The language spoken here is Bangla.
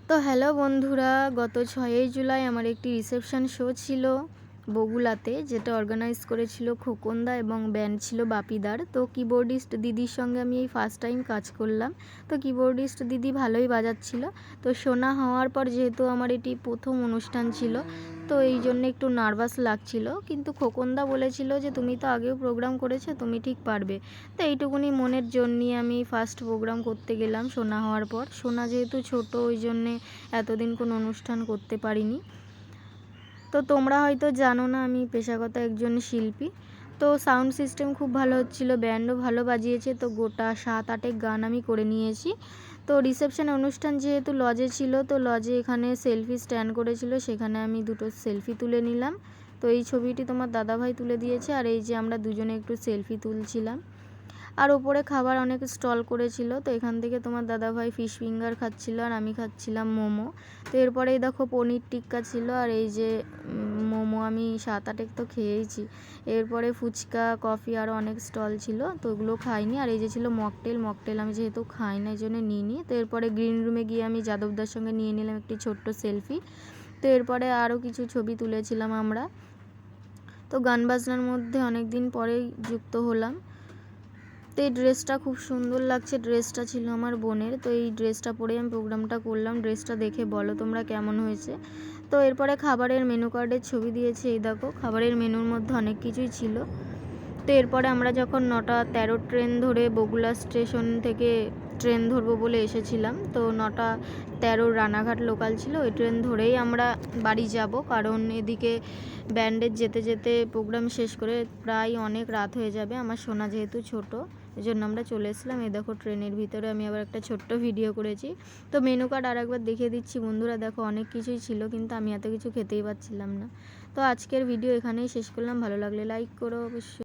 তো হ্যালো বন্ধুরা, গত 6ই জুলাই আমার একটি রিসেপশন শো ছিল বগুলাতে, যেটা অর্গানাইজ করেছিল খোকনদা এবং ব্যান্ড ছিল বাপিদার। তো কিবোর্ডিস্ট দিদির সঙ্গে আমি এই ফার্স্ট টাইম কাজ করলাম। তো কিবোর্ডিস্ট দিদি ভালোই বাজাচ্ছিল। তো শোনা হওয়ার পর যেহেতু আমার এটি প্রথম অনুষ্ঠান ছিল, তো এই জন্য একটু নার্ভাস লাগছিল, কিন্তু খোকনদা বলেছিল যে তুমি তো আগেও প্রোগ্রাম করেছো, তুমি ঠিক পারবে। তো এইটুকুনি মনের জোর নিয়ে আমি ফার্স্ট প্রোগ্রাম করতে গেলাম শোনা হওয়ার পর। শোনা যেহেতু ছোট, ওই জন্যে এতদিন কোনো অনুষ্ঠান করতে পারিনি। তো তোমরা হয়তো জানো না, আমি পেশাগত একজন শিল্পী। তো সাউন্ড সিস্টেম খুব ভালো হচ্ছিল, ব্যান্ডও ভালো বাজিয়েছে। তো গোটা 7-8 গান আমি করে নিয়েছি। তো রিসেপশন অনুষ্ঠান যেহেতু লজে ছিল, তো লজে এখানে সেলফি স্ট্যান্ড করেছিল, সেখানে আমি দুটো সেলফি তুলে নিলাম। তো এই ছবিটি তোমার দাদাভাই তুলে দিয়েছে, আর এই যে আমরা দুজনে একটু সেলফি তুলছিলাম। আর ওপরে খাবার অনেক স্টল করেছিল, তো এখান থেকে তোমার দাদাভাই ফিশ ফিঙ্গার খাচ্ছিল আর আমি খাচ্ছিলাম মোমো। তো এরপরে এই দেখো পনির টিক্কা ছিল, আর এই যে মোমো আমি 7-8 তো খেয়েইছি। এরপরে ফুচকা, কফি আরও অনেক স্টল ছিল, তো ওগুলো খাইনি। আর এই যে ছিল মকটেল আমি যেহেতু খাই না, এই জন্য নিইনি। তো এরপরে গ্রিন রুমে গিয়ে আমি যাদবদার সঙ্গে নিয়ে নিলাম একটি ছোট্ট সেলফি। তো এরপরে আরও কিছু ছবি তুলেছিলাম আমরা। তো গান বাজনার মধ্যে অনেক দিন পরেই যুক্ত হলাম। তো এই ড্রেসটা খুব সুন্দর লাগছে, ড্রেসটা ছিল আমার বোনের। তো এই ড্রেসটা পরেই আমি প্রোগ্রামটা করলাম। ড্রেসটা দেখে বলো তোমরা কেমন হয়েছে। তো এরপরে খাবারের মেনু কার্ডের ছবি দিয়েছে, এই দেখো খাবারের মেনুর মধ্যে অনেক কিছুই ছিল। তো এরপরে আমরা যখন 9:13 ট্রেন ধরে বগুলা স্টেশন থেকে ট্রেন ধরবো বলে এসেছিলাম, তো 9:13 রানাঘাট লোকাল ছিল, ওই ট্রেন ধরেই আমরা বাড়ি যাব, কারণ এদিকে ব্যান্ডের যেতে যেতে প্রোগ্রাম শেষ করে প্রায় অনেক রাত হয়ে যাবে। আমার সোনা যেহেতু ছোট, এই জন্য আমরা চলে এসেছিলাম। এই দেখো ট্রেনের ভিতরে আমি আবার একটা ছোট্ট ভিডিও করেছি। তো মেনু কার্ড আর একবার দেখিয়ে দিচ্ছি বন্ধুরা, দেখো অনেক কিছুই ছিল, কিন্তু আমি এত কিছু খেতেই পারছিলাম না। তো আজকের ভিডিও এখানেই শেষ করলাম। ভালো লাগলে লাইক করো অবশ্যই।